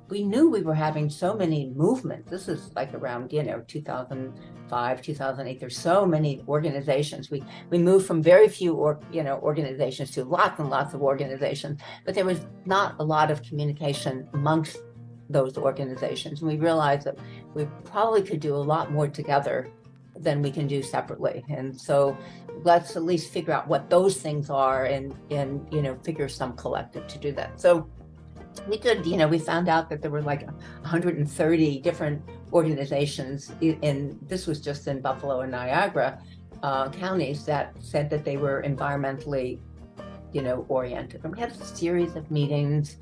we knew we were having so many movements. This is like around, 2005, 2008. There's so many organizations. We moved from very few organizations to lots and lots of organizations, but there was not a lot of communication amongst those organizations. And we realized that we probably could do a lot more together than we can do separately. And so let's at least figure out what those things are and figure some collective to do that. So we did, we found out that there were like 130 different organizations, and this was just in Buffalo and Niagara counties, that said that they were environmentally, oriented. And we had a series of meetings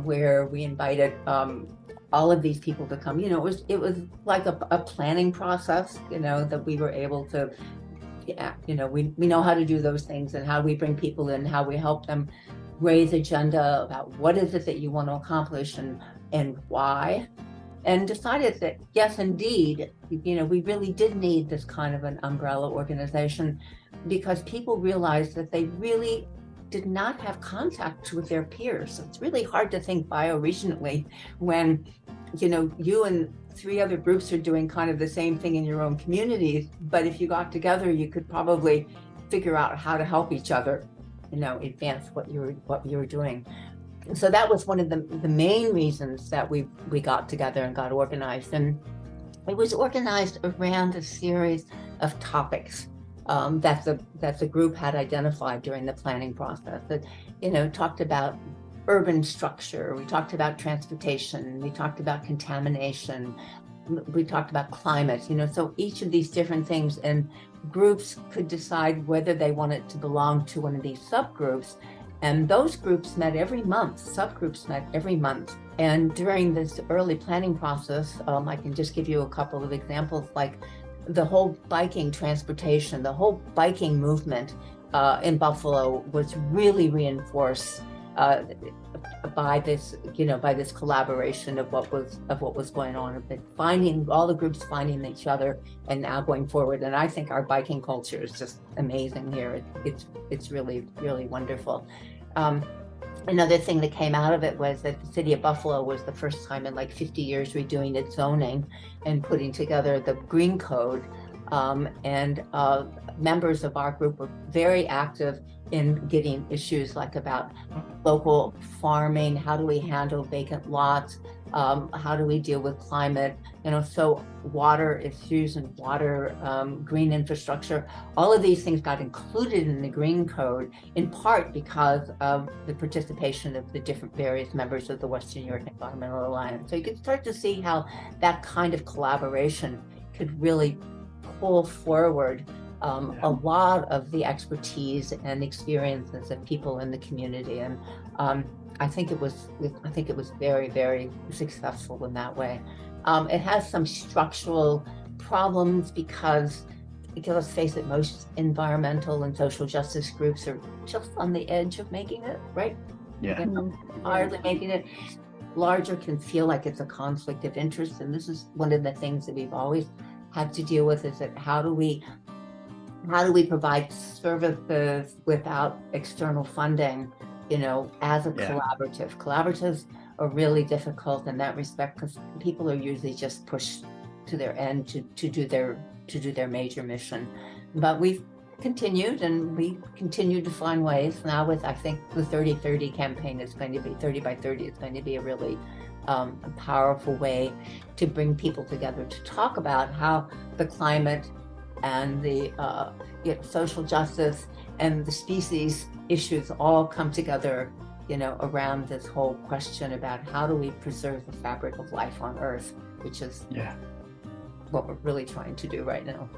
where we invited all of these people to come. It was like a planning process, that we were able to, we know how to do those things and how we bring people in, how we help them raise agenda about what is it that you want to accomplish and why, and decided that yes, indeed, we really did need this kind of an umbrella organization, because people realized that they really did not have contact with their peers. So it's really hard to think bioregionally when you and three other groups are doing kind of the same thing in your own communities, but if you got together, you could probably figure out how to help each other advance what you were doing. So that was one of the main reasons that we got together and got organized. And it was organized around a series of topics that the group had identified during the planning process. That talked about urban structure, we talked about transportation, we talked about contamination, we talked about climate, so each of these different things, and groups could decide whether they wanted to belong to one of these subgroups. And those groups met every month, subgroups met every month. And during this early planning process, I can just give you a couple of examples, like the whole biking transportation, the whole biking movement in Buffalo was really reinforced by this collaboration of what was going on, finding all the groups, finding each other, and now going forward. And I think our biking culture is just amazing here. It's really, really wonderful. Another thing that came out of it was that the city of Buffalo was the first time in like 50 years redoing its zoning and putting together the green code. And members of our group were very active in getting issues like about local farming, how do we handle vacant lots, how do we deal with climate, so water issues and water, green infrastructure, all of these things got included in the green code, in part because of the participation of the different various members of the Western New York Environmental Alliance. So you can start to see how that kind of collaboration could really pull forward a lot of the expertise and experiences of people in the community, and I think it was very, very successful in that way. It has some structural problems because let's face it, most environmental and social justice groups are just on the edge of making it, right? Yeah. Hardly making it. Larger can feel like it's a conflict of interest, and this is one of the things that we've always had to deal with, is that how do we provide services without external funding, as a collaborative. Collaboratives are really difficult in that respect, because people are usually just pushed to their end to do their major mission. But we've continued, and we continue to find ways now with, I think, the 30-30 campaign is going to be 30 by 30. It's going to be a really a powerful way to bring people together to talk about how the climate and the social justice and the species issues all come together, around this whole question about how do we preserve the fabric of life on Earth, which is what we're really trying to do right now.